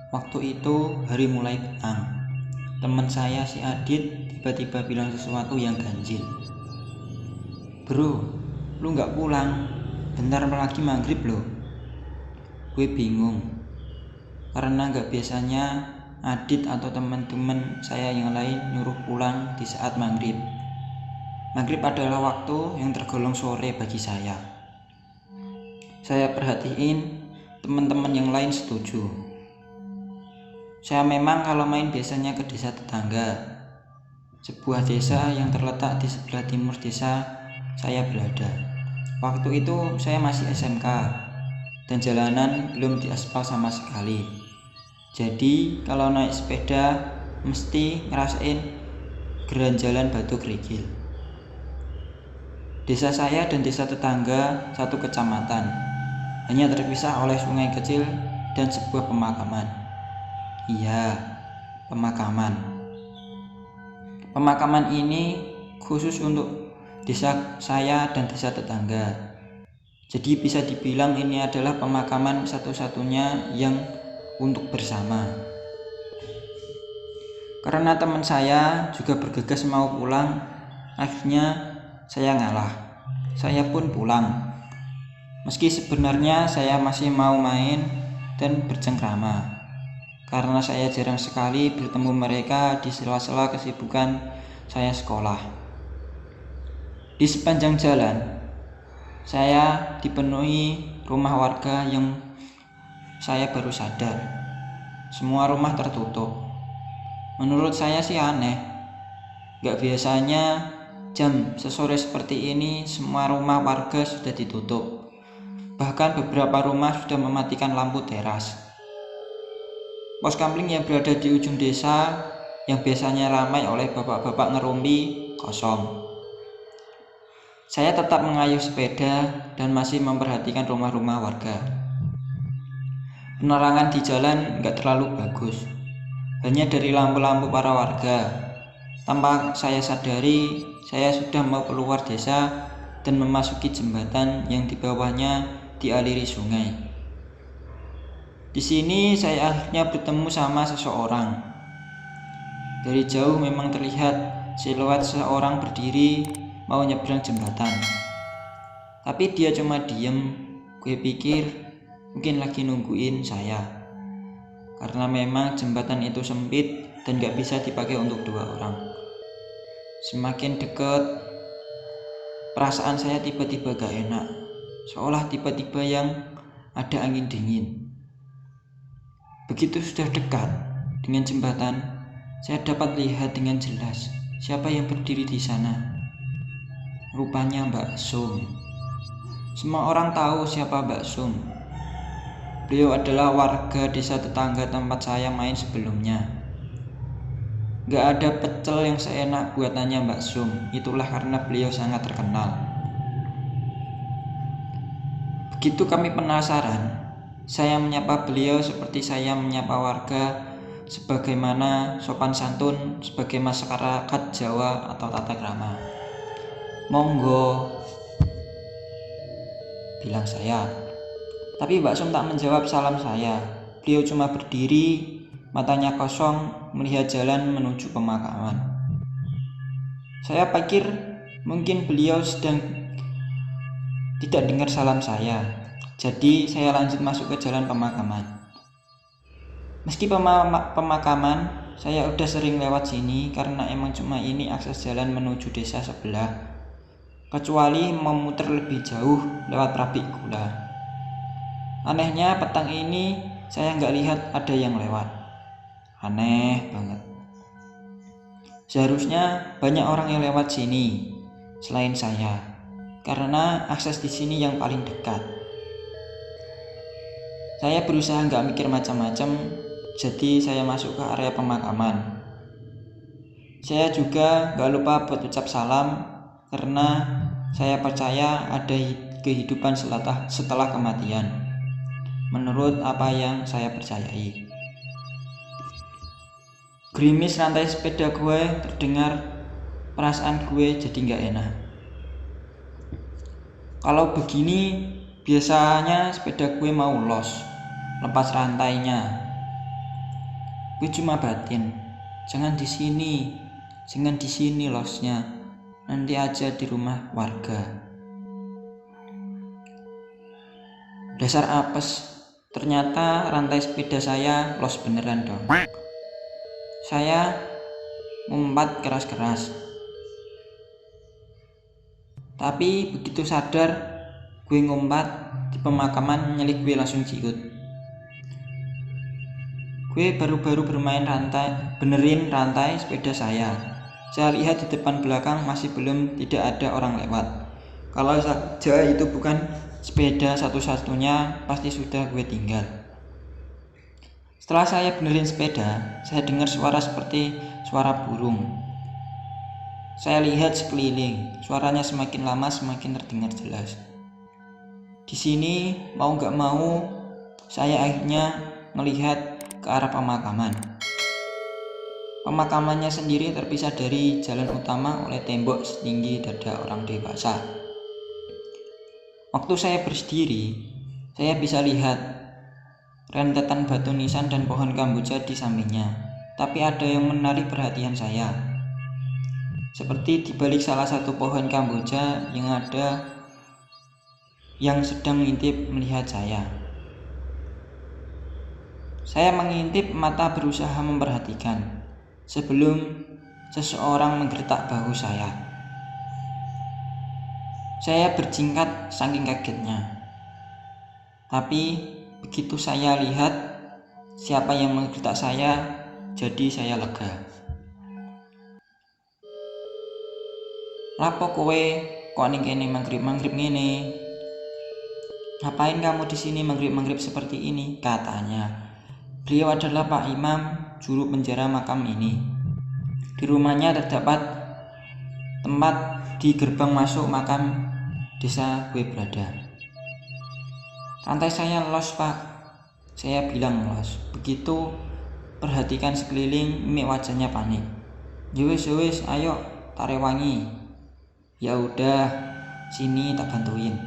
Waktu itu hari mulai petang. Teman saya si Adit tiba-tiba bilang sesuatu yang ganjil. "Bro, lu gak pulang? Bentar lagi maghrib loh." Gue bingung, karena gak biasanya Adit atau teman-teman saya yang lain nyuruh pulang di saat maghrib. Maghrib adalah waktu yang tergolong sore bagi saya. Saya perhatiin teman-teman yang lain setuju. Saya memang kalau main biasanya ke desa tetangga, sebuah desa yang terletak di sebelah timur desa saya berada. Waktu itu saya masih SMK dan jalanan belum diaspal sama sekali. Jadi kalau naik sepeda mesti ngerasain geranjalan batu kerikil. Desa saya dan desa tetangga satu kecamatan, hanya terpisah oleh sungai kecil dan sebuah pemakaman. Iya, pemakaman. Pemakaman ini khusus untuk desa saya dan desa tetangga. Jadi bisa dibilang ini adalah pemakaman satu-satunya yang untuk bersama. Karena teman saya juga bergegas mau pulang, akhirnya saya ngalah. Saya pun pulang. Meski sebenarnya saya masih mau main dan bercengkrama, karena saya jarang sekali bertemu mereka di sela-sela kesibukan saya sekolah. Di sepanjang jalan, saya dipenuhi rumah warga yang saya baru sadar. Semua rumah tertutup. Menurut saya sih aneh. Gak biasanya jam sesore seperti ini semua rumah warga sudah ditutup. Bahkan beberapa rumah sudah mematikan lampu teras. Pos kamling yang berada di ujung desa yang biasanya ramai oleh bapak-bapak ngerumpi kosong. Saya tetap mengayuh sepeda dan masih memperhatikan rumah-rumah warga. Penerangan di jalan gak terlalu bagus, hanya dari lampu-lampu para warga. Tanpa saya sadari, saya sudah mau keluar desa dan memasuki jembatan yang di bawahnya dialiri sungai. Di sini saya akhirnya bertemu sama seseorang. Dari jauh memang terlihat siluet seorang berdiri mau nyebrang jembatan. Tapi dia cuma diem. Gue pikir mungkin lagi nungguin saya. Karena memang jembatan itu sempit dan gak bisa dipakai untuk 2 orang. Semakin dekat, perasaan saya tiba-tiba gak enak. Seolah tiba-tiba yang ada angin dingin. Begitu sudah dekat dengan jembatan, saya dapat lihat dengan jelas siapa yang berdiri di sana. Rupanya Mbak Sum. Semua orang tahu siapa Mbak Sum. Beliau adalah warga desa tetangga tempat saya main sebelumnya. Gak ada pecel yang seenak buatannya Mbak Sum. Itulah karena beliau sangat terkenal. Begitu kami penasaran, saya menyapa beliau seperti saya menyapa warga, sebagaimana sopan santun sebagai masyarakat Jawa atau tata krama. "Monggo," bilang saya. Tapi Mbak Sum tak menjawab salam saya. Beliau cuma berdiri, matanya kosong, melihat jalan menuju pemakaman. Saya pikir mungkin beliau sedang tidak dengar salam saya. Jadi saya lanjut masuk ke jalan pemakaman. Meski pemakaman, saya udah sering lewat sini karena emang cuma ini akses jalan menuju desa sebelah. Kecuali memutar lebih jauh lewat Prabik Gula. Anehnya petang ini saya nggak lihat ada yang lewat. Aneh banget. Seharusnya banyak orang yang lewat sini selain saya, karena akses di sini yang paling dekat. Saya berusaha nggak mikir macam-macam, jadi saya masuk ke area pemakaman. Saya juga nggak lupa buat ucap salam, karena saya percaya ada kehidupan setelah kematian, menurut apa yang saya percayai. Gerimis rantai sepeda gue terdengar, perasaan gue jadi nggak enak. Kalau begini biasanya sepeda gue mau los, lepas rantainya. gue cuma batin. Jangan di sini losnya. Nanti aja di rumah warga. Dasar apes. Ternyata rantai sepeda saya los beneran dong. Saya ngumpat keras-keras. Tapi begitu sadar gue ngumpat di pemakaman, nyelip gue langsung ciut. Gue baru-baru benerin rantai sepeda saya. Saya lihat di depan belakang masih belum tidak ada orang lewat. Kalau saja itu bukan sepeda satu-satunya, pasti sudah gue tinggal. Setelah saya benerin sepeda, saya dengar suara seperti suara burung. Saya lihat sekeliling, suaranya semakin lama semakin terdengar jelas. Di sini mau gak mau, saya akhirnya melihat ke arah pemakaman. Pemakamannya sendiri terpisah dari jalan utama oleh tembok setinggi dada orang dewasa. Waktu saya berdiri, saya bisa lihat rentetan batu nisan dan pohon kamboja di sampingnya. Tapi ada yang menarik perhatian saya. Seperti di balik salah satu pohon kamboja yang sedang ngintip melihat saya. Saya mengintip mata berusaha memperhatikan sebelum seseorang menggertak bahu saya. Saya berjingkat saking kagetnya. Tapi begitu saya lihat siapa yang menggertak saya, jadi saya lega. Lapo kowe kok ning kene manggrib ngene? Ngapain kamu di sini manggrib seperti ini? Katanya. Beliau adalah Pak Imam, juru penjara makam ini. Di rumahnya terdapat tempat di gerbang masuk makam desa gue berada. Rantai saya los, Pak. Saya bilang los. Begitu perhatikan sekeliling, mimik wajahnya panik. Yowis, ayo tarewangi. Ya udah, sini tak bantuin.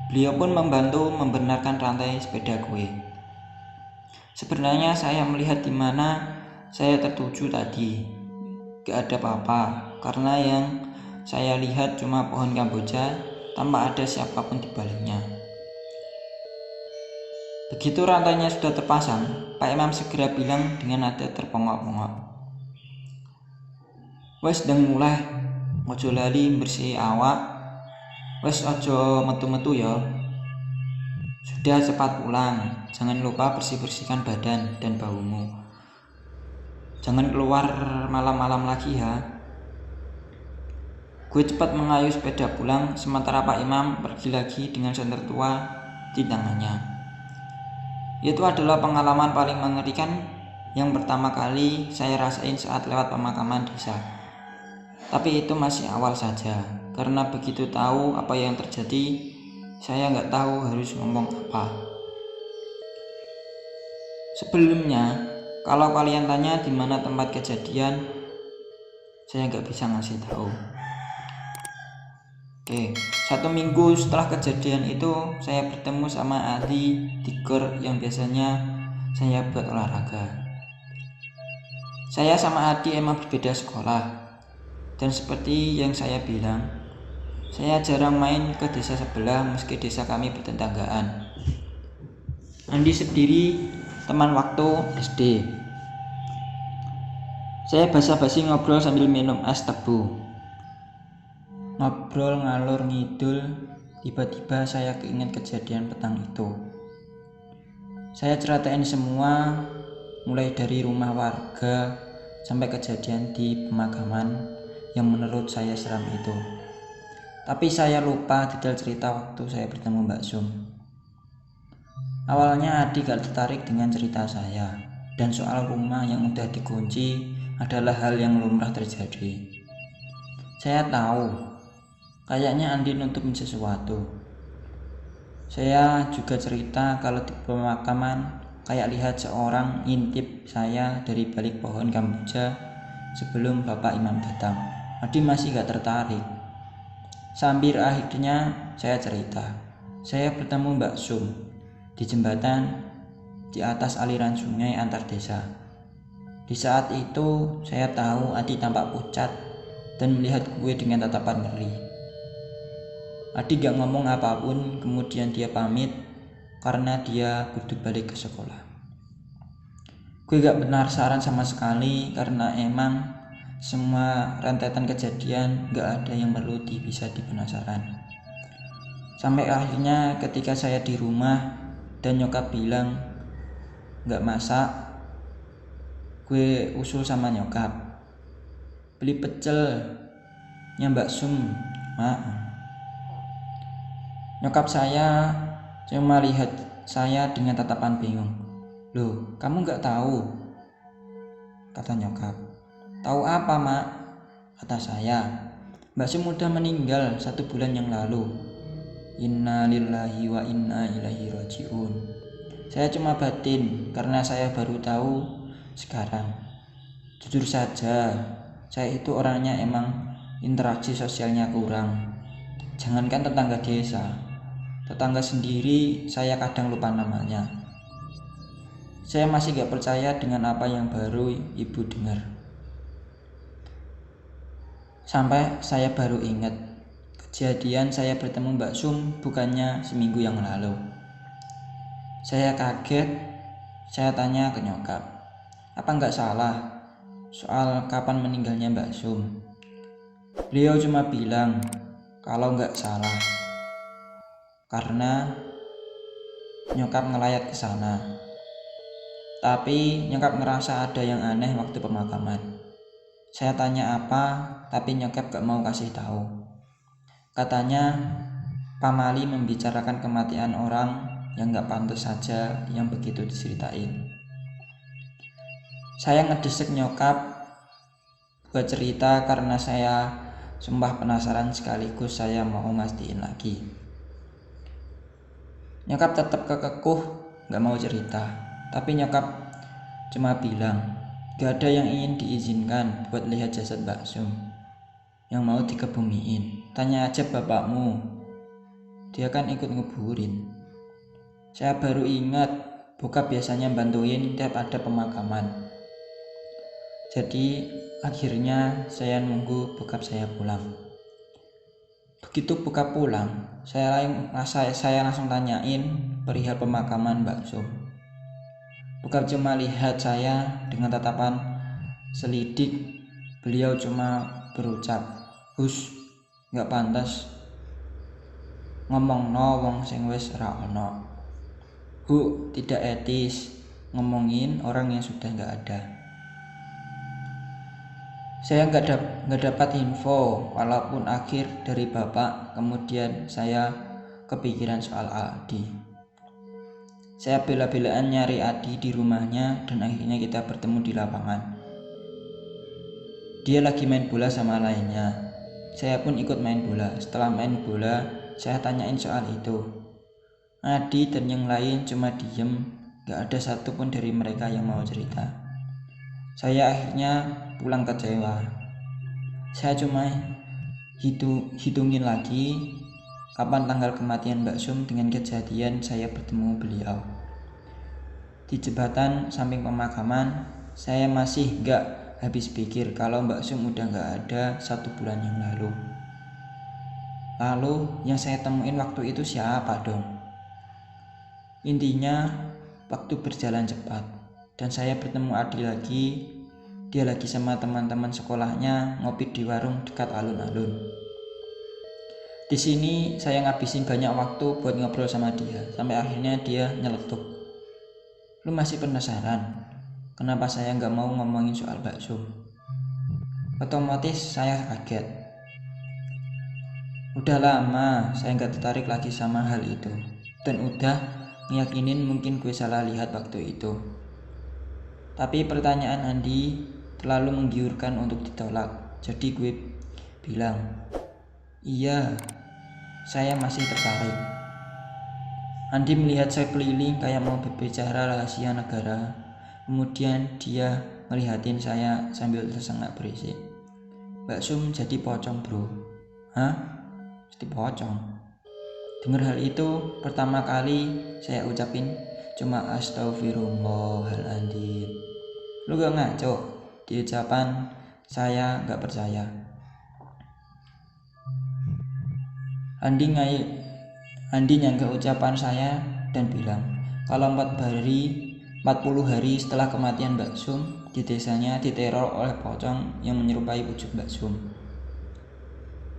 Beliau pun membantu membenarkan rantai sepeda gue. Sebenarnya saya melihat di mana saya tertuju tadi. Gak ada apa-apa, karena yang saya lihat cuma pohon kamboja tanpa ada siapapun di baliknya. Begitu rantainya sudah terpasang, Pak Imam segera bilang dengan nada terpongok-pongok. Wes ndang mulai, ojo lali bersih awak. Wes ojo metu-metu ya. Sudah cepat pulang. Jangan lupa bersih-bersihkan badan dan baumu. Jangan keluar malam-malam lagi ya. Gue cepat mengayuh sepeda pulang, sementara Pak Imam pergi lagi dengan senter tua di tangannya. Itu adalah pengalaman paling mengerikan yang pertama kali saya rasain saat lewat pemakaman desa. Tapi itu masih awal saja, karena begitu tahu apa yang terjadi, saya nggak tahu harus ngomong apa. Sebelumnya, kalau kalian tanya di mana tempat kejadian, saya nggak bisa ngasih tahu. Oke, 1 minggu setelah kejadian itu, saya bertemu sama Adi di GOR yang biasanya saya buat olahraga. Saya sama Adi emang berbeda sekolah. Dan seperti yang saya bilang, saya jarang main ke desa sebelah meski desa kami bertetanggaan. Andi sendiri teman waktu SD. Saya basa-basi ngobrol sambil minum es tebu. Ngobrol ngalur ngidul, tiba-tiba saya keinget kejadian petang itu. Saya ceritain semua, mulai dari rumah warga sampai kejadian di pemakaman yang menurut saya seram itu. Tapi saya lupa detail cerita waktu saya bertemu Mbak Sum. Awalnya Adi gak tertarik dengan cerita saya, dan soal rumah yang udah dikunci adalah hal yang lumrah terjadi. Saya tahu, kayaknya Andi nutupin sesuatu. Saya juga cerita kalau di pemakaman kayak lihat seorang ngintip saya dari balik pohon kamboja sebelum Bapak Imam datang. Adi masih gak tertarik. Sambil akhirnya saya cerita, saya bertemu Mbak Sum di jembatan di atas aliran sungai antar desa. Di saat itu saya tahu Adi tampak pucat dan melihat gue dengan tatapan ngeri. Adi gak ngomong apapun, kemudian dia pamit karena dia kudu balik ke sekolah. Gue gak penasaran sama sekali karena emang semua rentetan kejadian gak ada yang perlu bisa dipenasaran. Sampai akhirnya ketika saya di rumah dan nyokap bilang gak masak, gue usul sama nyokap, beli pecelnya Mbak Sum, Mak. Nyokap saya cuma lihat saya dengan tatapan bingung. Loh, kamu gak tahu? Kata nyokap. Tahu apa, Mak? Kata saya. Mbak Sum udah meninggal 1 bulan yang lalu. Inna lillahi wa inna ilaihi rajiun. Saya cuma batin karena saya baru tahu sekarang. Jujur saja, saya itu orangnya emang interaksi sosialnya kurang. Jangankan tetangga desa, tetangga sendiri saya kadang lupa namanya. Saya masih gak percaya dengan apa yang baru ibu dengar. Sampai saya baru ingat kejadian saya bertemu Mbak Sum bukannya seminggu yang lalu. Saya kaget, saya tanya ke nyokap, apa nggak salah soal kapan meninggalnya Mbak Sum? Beliau cuma bilang kalau nggak salah, karena nyokap ngelayat ke sana. Tapi nyokap ngerasa ada yang aneh waktu pemakaman. Saya tanya apa, tapi nyokap gak mau kasih tahu. Katanya pamali membicarakan kematian orang yang gak pantas saja yang begitu diceritain. Saya ngedesek nyokap buat cerita karena saya sumpah penasaran sekaligus saya mau mastiin lagi. Nyokap tetap kekekuh gak mau cerita, tapi nyokap cuma bilang gak ada yang ingin diizinkan buat lihat jasad Mbak Sum yang mau dikebumiin. Tanya aja bapakmu, dia kan ikut nguburin. Saya baru ingat bokap biasanya bantuin tiap ada pemakaman. Jadi akhirnya saya nunggu bokap saya pulang. Begitu bokap pulang, saya langsung tanyain perihal pemakaman Mbak Sum. Bokap cuma lihat saya dengan tatapan selidik. Beliau cuma berucap, "Hus, gak pantas ngomongno wong sing wis ra ono. Hu, tidak etis ngomongin orang yang sudah gak ada." Saya gak dapat info walaupun akhir dari bapak. Kemudian saya kepikiran soal Adi. Saya bela-belaan nyari Adi di rumahnya dan akhirnya kita bertemu di lapangan. Dia lagi main bola sama lainnya. Saya pun ikut main bola. Setelah main bola, saya tanyain soal itu. Adi dan yang lain cuma diem, gak ada satupun dari mereka yang mau cerita. Saya akhirnya pulang kecewa. Saya cuma hitungin lagi kapan tanggal kematian Mbak Sum dengan kejadian saya bertemu beliau. Di jembatan samping pemakaman, saya masih gak habis pikir kalau Mbak Sum udah gak ada 1 bulan yang lalu. Lalu yang saya temuin waktu itu siapa dong? Intinya waktu berjalan cepat dan saya bertemu Adi lagi. Dia lagi sama teman-teman sekolahnya ngopi di warung dekat alun-alun. Di sini saya ngabisin banyak waktu buat ngobrol sama dia, sampai akhirnya dia nyeletuk. Lu masih penasaran kenapa saya gak mau ngomongin soal bakso? Otomatis saya kaget. Udah lama saya gak tertarik lagi sama hal itu, dan udah ngeyakinin mungkin gue salah lihat waktu itu. Tapi pertanyaan Andi terlalu menggiurkan untuk ditolak, jadi gue bilang, iya, saya masih tertarik. Andi melihat saya keliling kayak mau berbicara rahasia negara. Kemudian dia ngelihatin saya sambil tersengat berisik. Mbak Sum jadi pocong bro. Hah? Jadi pocong? Dengar hal itu pertama kali saya ucapin cuma astagfirullahaladzim. Lu gak ngaco di ucapan saya gak percaya. Andi nyangka ucapan saya dan bilang kalau 40 hari setelah kematian Mbak Sum di desanya diteror oleh pocong yang menyerupai wujud Mbak Sum.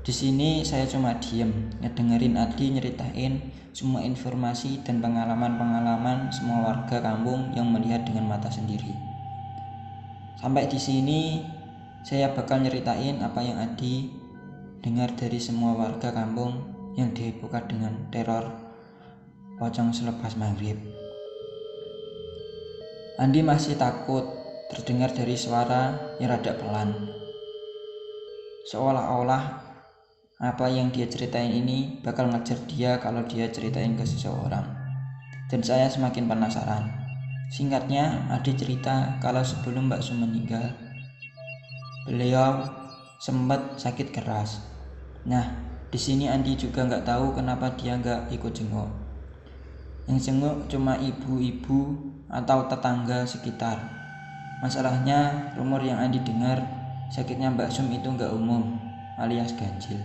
Di sini saya cuma diem ngedengerin Adi nyeritain semua informasi dan pengalaman semua warga kampung yang melihat dengan mata sendiri. Sampai di sini saya bakal nyeritain apa yang Adi dengar dari semua warga kampung yang dihebohkan dengan teror pocong selepas maghrib. Andi masih takut terdengar dari suara yang rada pelan. Seolah-olah apa yang dia ceritain ini bakal ngejar dia kalau dia ceritain ke seseorang. Dan saya semakin penasaran. Singkatnya, Adi cerita kalau sebelum Mbak Sum meninggal, beliau sempat sakit keras. Nah, di sini Andi juga nggak tahu kenapa dia nggak ikut jenguk. Yang jenguk cuma ibu-ibu atau tetangga sekitar. Masalahnya, rumor yang Andi dengar, sakitnya Mbak Sum itu nggak umum, alias ganjil.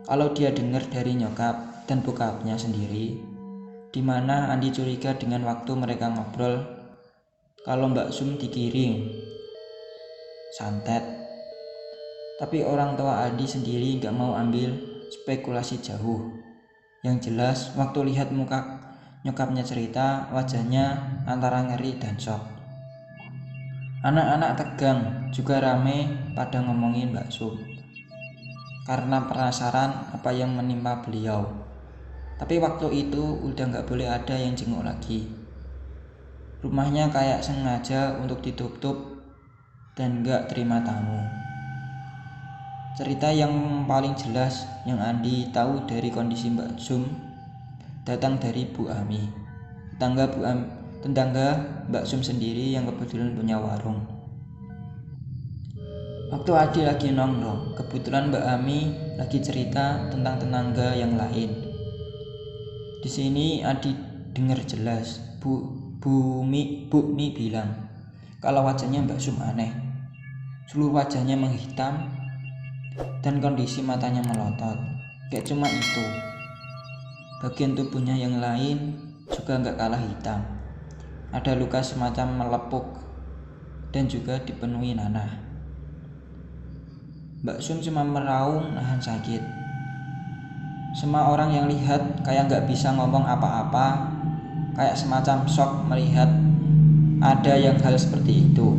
Kalau dia dengar dari nyokap dan bokapnya sendiri, di mana Andi curiga dengan waktu mereka ngobrol kalau Mbak Sum dikirim santet. Tapi orang tua Andi sendiri gak mau ambil spekulasi jauh. Yang jelas waktu lihat muka nyokapnya cerita, wajahnya antara ngeri dan shock. Anak-anak tegang juga rame pada ngomongin Mbak Sum karena penasaran apa yang menimpa beliau. Tapi waktu itu udah gak boleh ada yang jenguk lagi. Rumahnya kayak sengaja untuk ditutup dan gak terima tamu. Cerita yang paling jelas yang Andi tahu dari kondisi Mbak Sum datang dari Bu Ami, tetangga Mbak Sum sendiri yang kebetulan punya warung. Waktu Adi lagi nongkrong, kebetulan Mbak Ami lagi cerita tentang tetangga yang lain. Di sini Adi dengar jelas Bu Mi bilang kalau wajahnya Mbak Sum aneh. Seluruh wajahnya menghitam dan kondisi matanya melotot. Gak cuma itu, bagian tubuhnya yang lain juga gak kalah hitam. Ada luka semacam melepuk dan juga dipenuhi nanah. Mbak Sum cuma meraung nahan sakit. Semua orang yang lihat kayak gak bisa ngomong apa-apa, kayak semacam shock melihat ada yang hal seperti itu.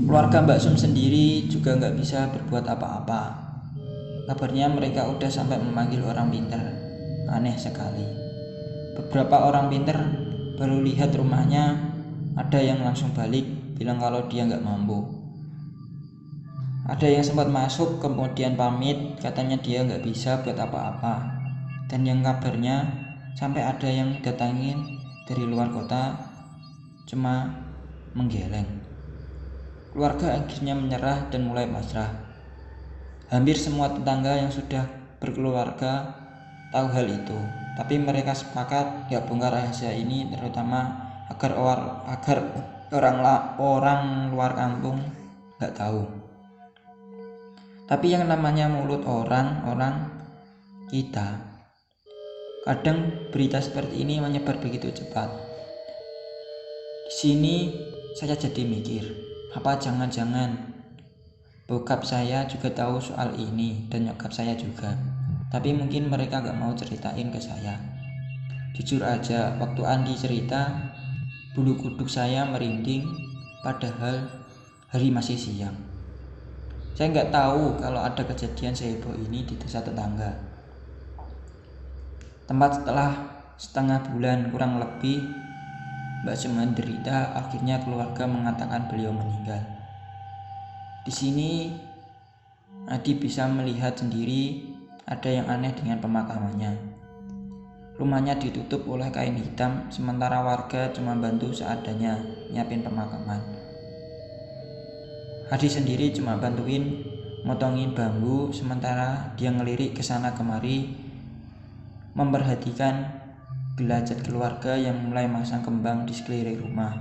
Keluarga Mbak Sum sendiri juga gak bisa berbuat apa-apa. Kabarnya mereka udah sampai memanggil orang pintar. Aneh sekali. Beberapa orang pintar baru lihat rumahnya, ada yang langsung balik bilang kalau dia gak mampu. Ada yang sempat masuk kemudian pamit, katanya dia gak bisa buat apa-apa. Dan yang kabarnya sampai ada yang datangin dari luar kota cuma menggeleng. Keluarga akhirnya menyerah dan mulai pasrah. Hampir semua tetangga yang sudah berkeluarga tahu hal itu, tapi mereka sepakat gak bongkar rahasia ini, terutama agar orang luar kampung gak tahu. Tapi yang namanya mulut orang kita, kadang berita seperti ini menyebar begitu cepat. Di sini saya jadi mikir, apa jangan-jangan bokap saya juga tahu soal ini dan nyokap saya juga. Tapi mungkin mereka gak mau ceritain ke saya. Jujur aja, waktu Andi cerita, bulu kuduk saya merinding, padahal hari masih siang. Saya nggak tahu kalau ada kejadian seheboh ini di desa tetangga. Tempat setelah setengah bulan kurang lebih Mbak Sum menderita, akhirnya keluarga mengatakan beliau meninggal. Di sini Adi bisa melihat sendiri ada yang aneh dengan pemakamannya. Rumahnya ditutup oleh kain hitam, sementara warga cuma bantu seadanya nyiapin pemakaman. Adi sendiri cuma bantuin motongin bambu, sementara dia ngelirik kesana kemari memperhatikan gelajat keluarga yang mulai masang kembang di sekeliling rumah.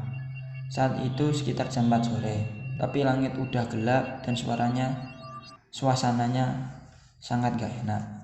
Saat itu sekitar jam 4 sore, tapi langit udah gelap dan suasananya sangat gak enak.